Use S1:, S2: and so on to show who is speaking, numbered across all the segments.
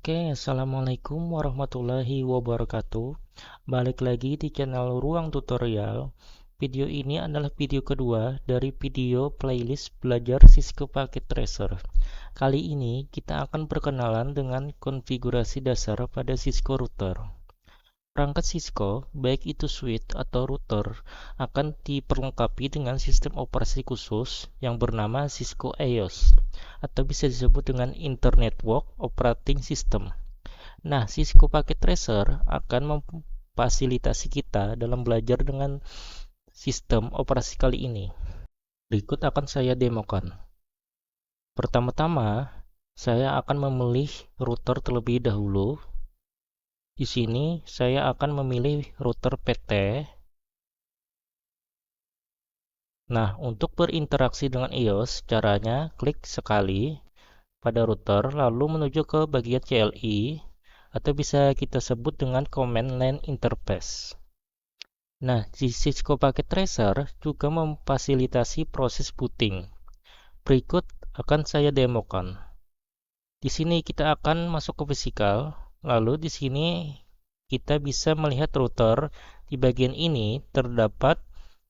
S1: Assalamualaikum warahmatullahi wabarakatuh. Balik lagi di channel Ruang Tutorial. Video ini adalah video kedua dari video playlist belajar Cisco Packet Tracer. Kali ini kita akan berkenalan dengan konfigurasi dasar pada Cisco router. Perangkat Cisco, baik itu switch atau router, akan diperlengkapi dengan sistem operasi khusus yang bernama Cisco EOS, atau bisa disebut dengan Internet Network Operating System. Nah, Cisco Packet Tracer akan memfasilitasi kita dalam belajar dengan sistem operasi kali ini. Berikut akan saya demokan. Pertama-tama, saya akan memilih router terlebih dahulu. Di sini saya akan memilih router PT. Nah, untuk berinteraksi dengan EOS, caranya klik sekali pada router lalu menuju ke bagian CLI atau bisa kita sebut dengan Command Line Interface. Nah, di Cisco Packet Tracer juga memfasilitasi proses booting. Berikut akan saya demokan. Di sini kita akan masuk ke physical, lalu di sini kita bisa melihat router. Di bagian ini terdapat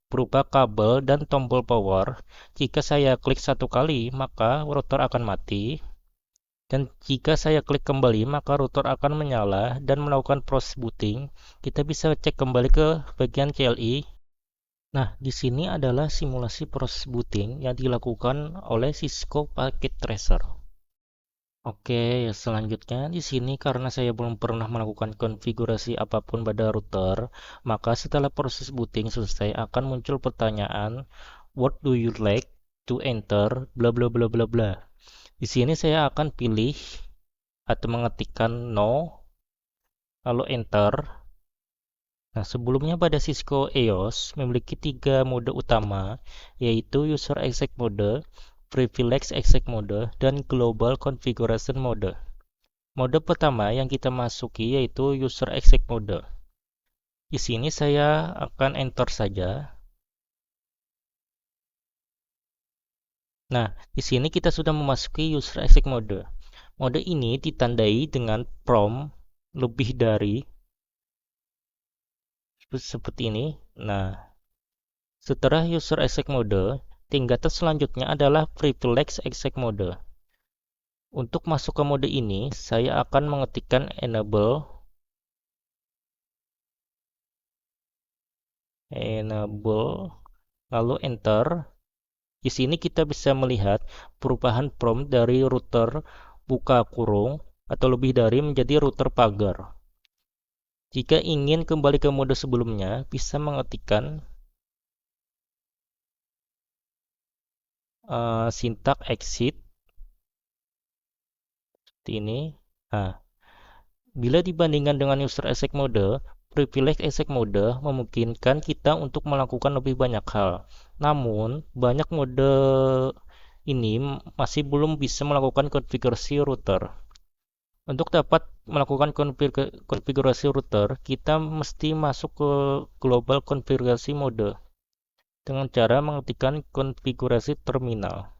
S1: berupa kabel dan tombol power. Jika saya klik satu kali, maka router akan mati. Dan jika saya klik kembali, maka router akan menyala dan melakukan proses booting. Kita bisa cek kembali ke bagian CLI. Nah, di sini adalah simulasi proses booting yang dilakukan oleh Cisco Packet Tracer. Selanjutnya di sini karena saya belum pernah melakukan konfigurasi apapun pada router, maka setelah proses booting selesai akan muncul pertanyaan, "What do you like to enter?" bla bla bla bla bla. Di sini saya akan pilih atau mengetikkan no, lalu enter. Nah, sebelumnya pada Cisco EOS memiliki 3 mode utama, yaitu User Exec Mode, Privilege Exec Mode, dan Global Configuration Mode. Mode pertama yang kita masuki yaitu User Exec Mode. Di sini saya akan enter saja. Nah, di sini kita sudah memasuki User Exec Mode. Mode ini ditandai dengan prompt lebih dari seperti ini. Nah, setelah User Exec Mode, tingkatan selanjutnya adalah Privilege Exec Mode. Untuk masuk ke mode ini, saya akan mengetikkan enable, lalu enter. Di sini kita bisa melihat perubahan prompt dari router buka kurung atau lebih dari menjadi router pagar. Jika ingin kembali ke mode sebelumnya, bisa mengetikkan sintak exit seperti ini. Nah, bila dibandingkan dengan User Exec Mode, Privilege Exec Mode memungkinkan kita untuk melakukan lebih banyak hal. Namun, banyak mode ini masih belum bisa melakukan konfigurasi router. Untuk dapat melakukan konfigurasi router, kita mesti masuk ke Global Konfigurasi Mode dengan cara mengetikkan konfigurasi terminal.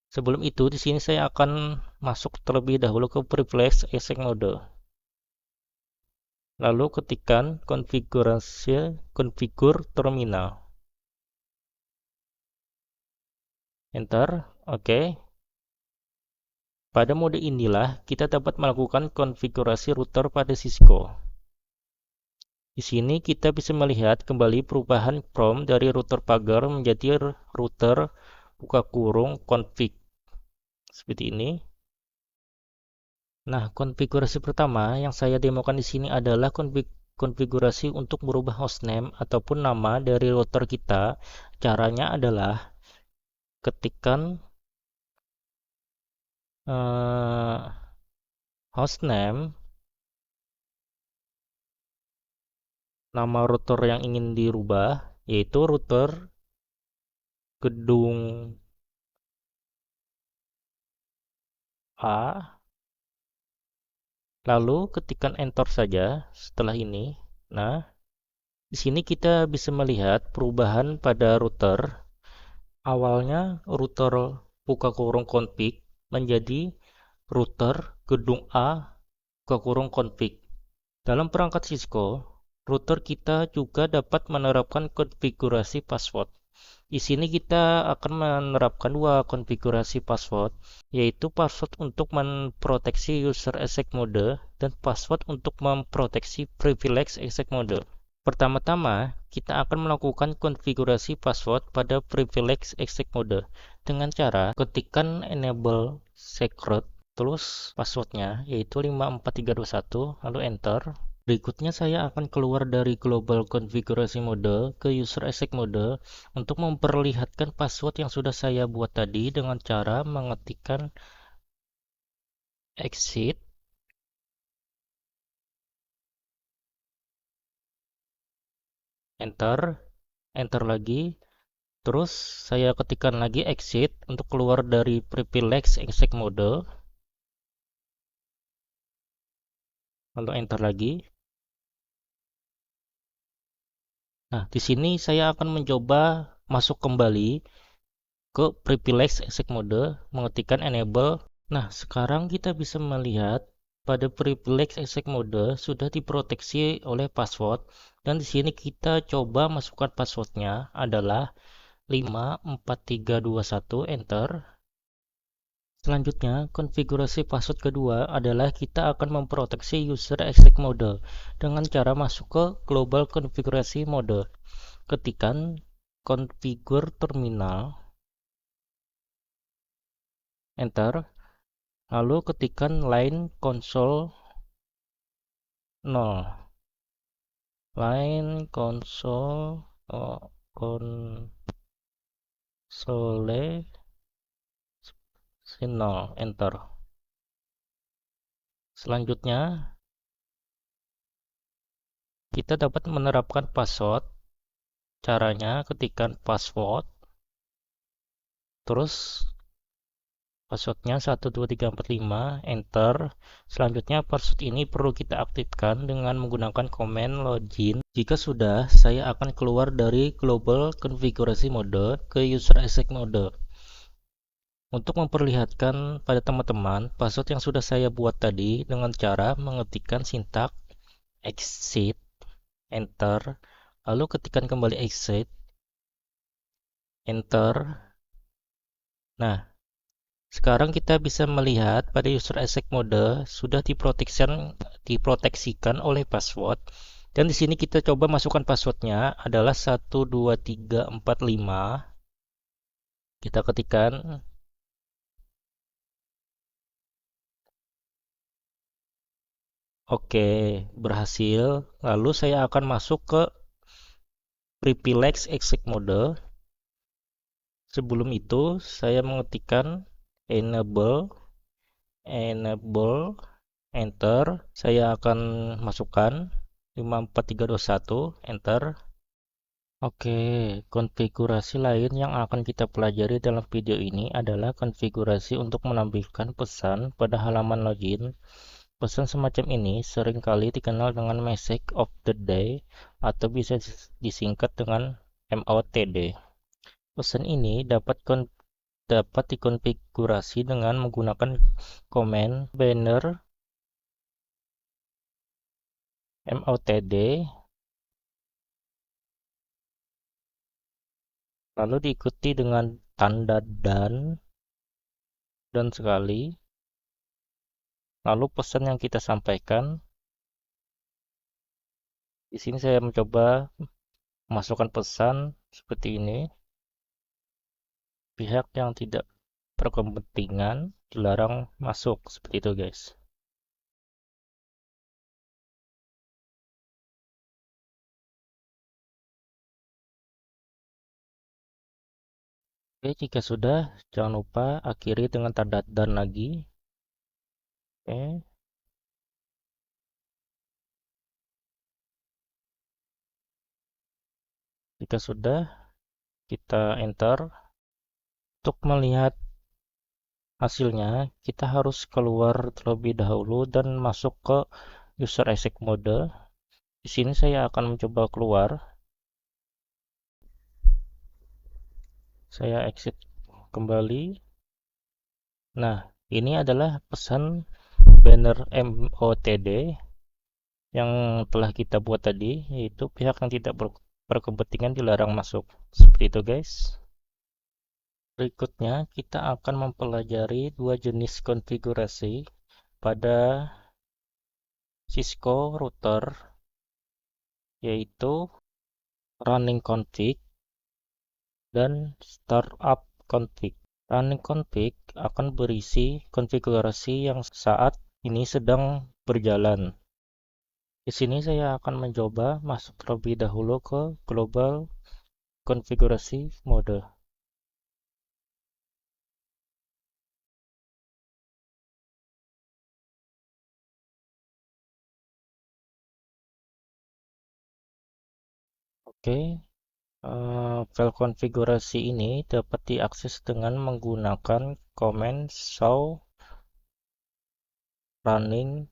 S1: Sebelum itu, di sini saya akan masuk terlebih dahulu ke Privilege Exec Mode. Lalu ketikkan konfigur terminal. Enter. Oke. Pada mode inilah kita dapat melakukan konfigurasi router pada Cisco. Di sini kita bisa melihat kembali perubahan prompt dari router pagar menjadi router buka kurung config. Seperti ini. Nah, konfigurasi pertama yang saya demokan di sini adalah konfigurasi untuk merubah hostname ataupun nama dari router kita. Caranya adalah ketikkan hostname, nama router yang ingin dirubah, yaitu router gedung A. Lalu ketikkan enter saja setelah ini. Nah, di sini kita bisa melihat perubahan pada router. Awalnya router buka kurung config menjadi router gedung A ke kurung config. Dalam perangkat Cisco, router kita juga dapat menerapkan konfigurasi password. Di sini kita akan menerapkan dua konfigurasi password, yaitu password untuk memproteksi user exec mode dan password untuk memproteksi privilege exec mode. Pertama-tama, kita akan melakukan konfigurasi password pada privilege exec mode dengan cara ketikkan enable secret, terus passwordnya yaitu 54321, lalu enter. Berikutnya saya akan keluar dari global konfigurasi mode ke user exec mode untuk memperlihatkan password yang sudah saya buat tadi dengan cara mengetikkan exit, enter, enter lagi. Terus saya ketikkan lagi exit untuk keluar dari privilege exec mode, lalu enter lagi. Nah, di sini saya akan mencoba masuk kembali ke privilege exec mode, mengetikkan enable. Nah, sekarang kita bisa melihat pada privilege exec mode sudah diproteksi oleh password, dan di sini kita coba masukkan passwordnya adalah 54321, enter. Selanjutnya, konfigurasi password kedua adalah kita akan memproteksi user exec mode dengan cara masuk ke global konfigurasi mode. Ketikkan configure terminal, enter, lalu ketikkan line console 0. Line console console 0, enter. Selanjutnya, kita dapat menerapkan password. Caranya ketikkan password, terus passwordnya 12345, enter. Selanjutnya password ini perlu kita aktifkan dengan menggunakan command login. Jika sudah, saya akan keluar dari global konfigurasi mode ke user exec mode. Untuk memperlihatkan pada teman-teman password yang sudah saya buat tadi dengan cara mengetikkan sintak exit, enter, lalu ketikkan kembali exit, enter. Nah, sekarang kita bisa melihat pada user exec mode sudah diproteksikan oleh password, dan di sini kita coba masukkan passwordnya adalah 12345. Kita ketikkan, oke, berhasil. Lalu saya akan masuk ke privilege exec mode. Sebelum itu saya mengetikkan enable, enter. Saya akan masukkan 54321, enter. Oke, konfigurasi lain yang akan kita pelajari dalam video ini adalah konfigurasi untuk menampilkan pesan pada halaman login. Pesan semacam ini seringkali dikenal dengan message of the day atau bisa disingkat dengan MOTD. Pesan ini dapat dikonfigurasi dengan menggunakan command banner MOTD, lalu diikuti dengan tanda dan sekali, lalu pesan yang kita sampaikan. Di sini saya mencoba memasukkan pesan seperti ini. Pihak yang tidak berkepentingan dilarang masuk, seperti itu guys. Oke, jika sudah, jangan lupa akhiri dengan tanda dan lagi. Oke, jika sudah, kita enter. Untuk melihat hasilnya, kita harus keluar terlebih dahulu dan masuk ke user exec mode. Di sini saya akan mencoba keluar. Saya exit kembali. Nah, Ini adalah pesan banner MOTD yang telah kita buat tadi, yaitu pihak yang tidak berkepentingan dilarang masuk. Seperti itu, guys. Berikutnya, kita akan mempelajari dua jenis konfigurasi pada Cisco router, yaitu running config dan startup config. Running config akan berisi konfigurasi yang saat ini sedang berjalan. Di sini saya akan mencoba masuk terlebih dahulu ke global konfigurasi mode. Oke, file konfigurasi ini dapat diakses dengan menggunakan command show running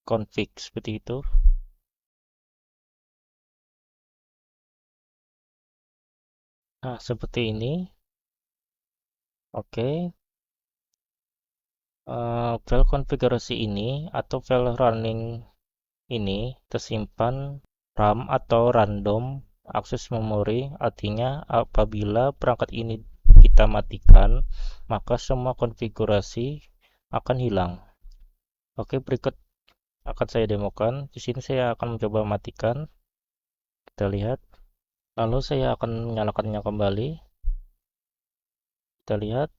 S1: config seperti itu. Nah, seperti ini. Oke, file konfigurasi ini atau file running ini tersimpan RAM atau random access memory, artinya apabila perangkat ini kita matikan, maka semua konfigurasi akan hilang. Oke, berikut akan saya demokan. Di sini saya akan mencoba matikan. Kita lihat. Lalu saya akan menyalakannya kembali. Kita lihat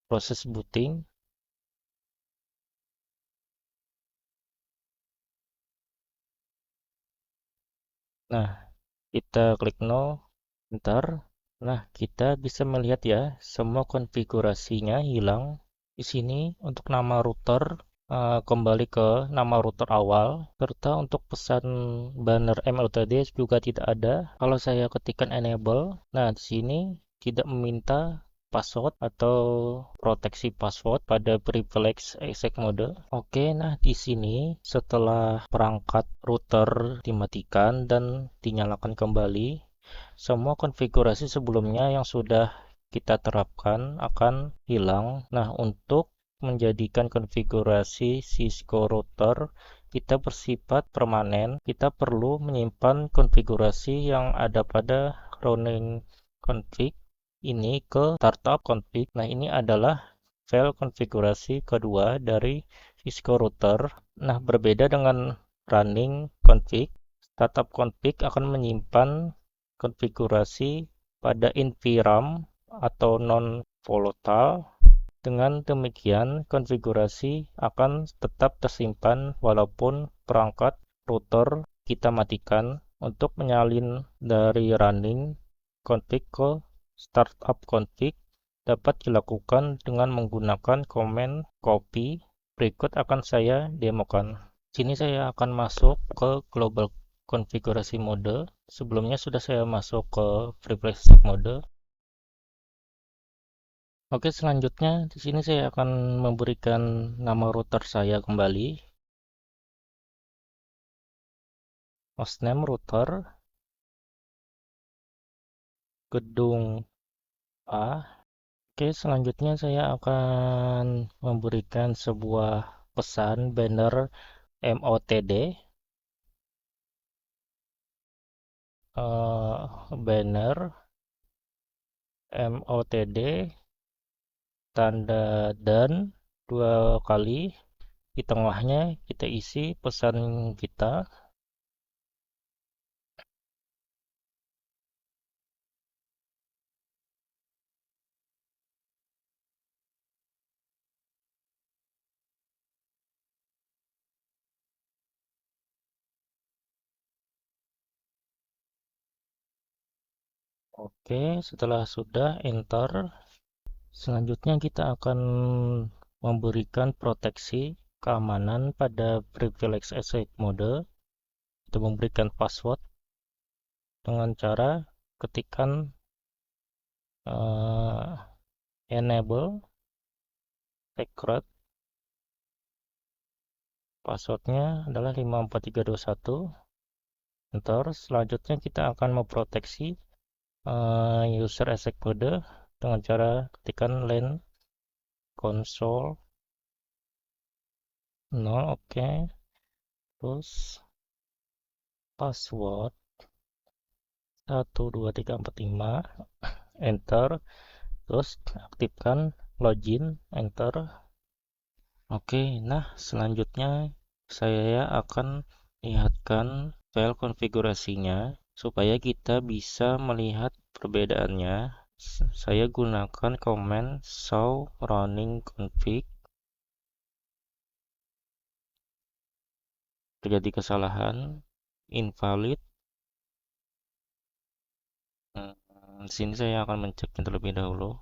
S1: proses booting. Nah, kita klik no. Bentar. Nah, kita bisa melihat ya, semua konfigurasinya hilang. Di sini untuk nama router kembali ke nama router awal, serta untuk pesan banner MLTD juga tidak ada. Kalau saya ketikkan enable, nah di sini tidak meminta password atau proteksi password pada privilege exec mode. Oke, nah di sini setelah perangkat router dimatikan dan dinyalakan kembali, semua konfigurasi sebelumnya yang sudah kita terapkan akan hilang. Nah, untuk menjadikan konfigurasi Cisco router kita bersifat permanen, kita perlu menyimpan konfigurasi yang ada pada running config ini ke startup config. Nah, ini adalah file konfigurasi kedua dari Cisco router. Nah, berbeda dengan running config, startup config akan menyimpan konfigurasi pada NVRAM atau non-volatile. Dengan demikian, konfigurasi akan tetap tersimpan walaupun perangkat router kita matikan. Untuk menyalin dari running config ke startup config dapat dilakukan dengan menggunakan command copy. Berikut akan saya demokan. Sini saya akan masuk ke global konfigurasi mode. Sebelumnya sudah saya masuk ke privilege mode. Oke, selanjutnya di sini saya akan memberikan nama router saya kembali. Hostname router gedung A. Oke, selanjutnya saya akan memberikan sebuah pesan banner MOTD. Banner MOTD tanda dan dua kali. Di tengahnya kita isi pesan kita. Oke, setelah sudah enter, selanjutnya kita akan memberikan proteksi keamanan pada privilege access mode atau memberikan password dengan cara ketikkan enable secret. Passwordnya adalah 54321. Enter. Selanjutnya kita akan memproteksi user access mode dengan cara ketikkan len Console 0, oke. Terus password 12345, enter. Terus aktifkan login, enter. Oke, nah selanjutnya saya akan lihatkan file konfigurasinya supaya kita bisa melihat perbedaannya. Saya gunakan command show running config. Terjadi kesalahan, invalid. Di sini saya akan menceknya terlebih dahulu.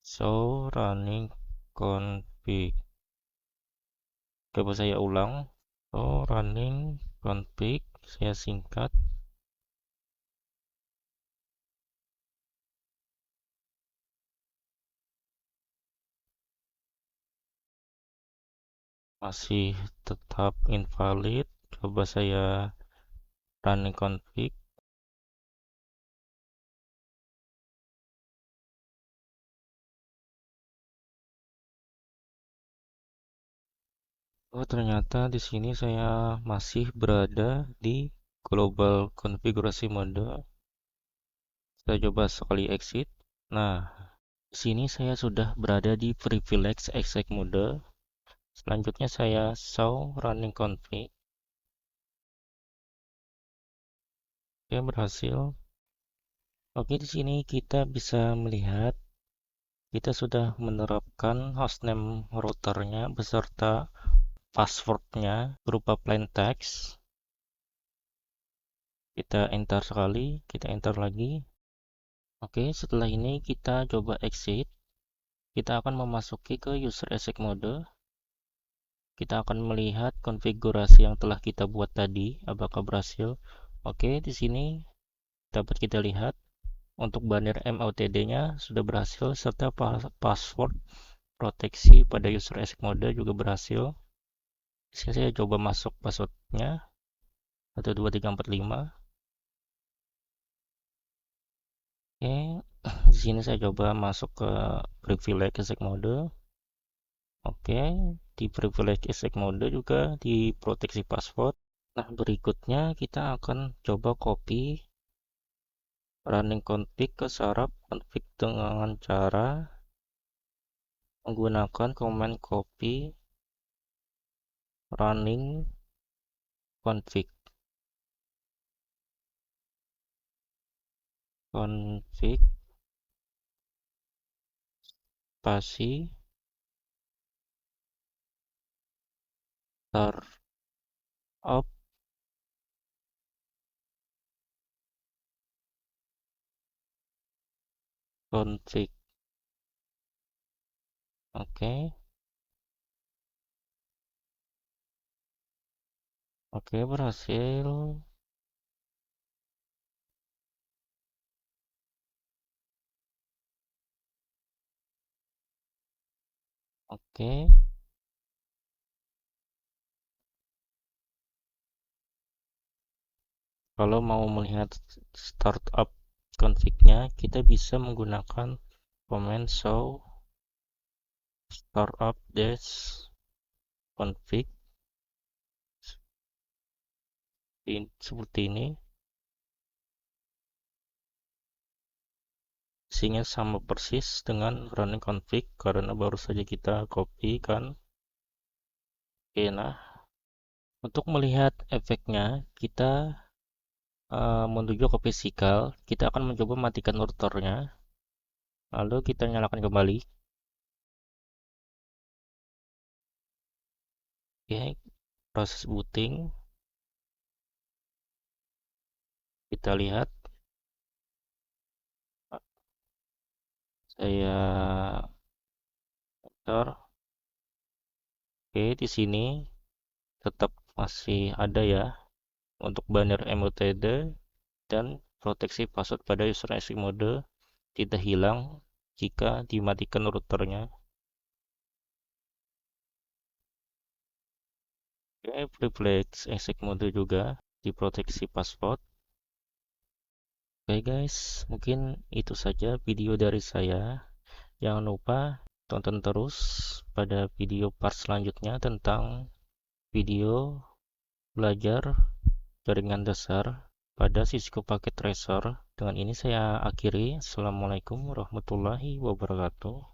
S1: Show running config. Coba saya ulang. Show running config. Saya singkat. Masih tetap invalid. Coba saya running config. Oh, ternyata di sini saya masih berada di global konfigurasi mode. Saya coba sekali exit. Nah, di sini saya sudah berada di privilege exec mode. Selanjutnya saya show running config. Oke, berhasil. Oke, di sini kita bisa melihat kita sudah menerapkan hostname routernya beserta passwordnya berupa plain text. Kita enter sekali, kita enter lagi. Oke, setelah ini kita coba exit. Kita akan memasuki ke user exec mode. Kita akan melihat konfigurasi yang telah kita buat tadi, apakah berhasil. Oke, di sini dapat kita lihat untuk banner MOTD-nya sudah berhasil serta password proteksi pada user exec mode juga berhasil. Di sini saya coba masuk passwordnya 12345. Oke, di sini saya coba masuk ke privilege exec mode. Oke, di privilege exec mode juga di proteksi password. Nah, berikutnya kita akan coba copy running config ke saraf config dengan cara menggunakan command copy running config. Config spasi startup config. Oke, oke, berhasil. Oke, kalau mau melihat startup config-nya, kita bisa menggunakan command show startup dash config seperti ini. Isinya sama persis dengan running config karena baru saja kita copy kan. Oke, nah untuk melihat efeknya kita menuju ke physical, kita akan mencoba matikan routernya, lalu kita nyalakan kembali. Oke, proses booting kita lihat. Saya enter. Oke, di sini tetap masih ada ya untuk banner MOTD dan proteksi password pada user exec mode tidak hilang jika dimatikan routernya. Oke, privilege exec mode juga diproteksi password. Oke guys, mungkin itu saja video dari saya. Jangan lupa tonton terus pada video part selanjutnya tentang video belajar jaringan dasar pada Cisco Packet Tracer. Dengan ini saya akhiri. Assalamualaikum warahmatullahi wabarakatuh.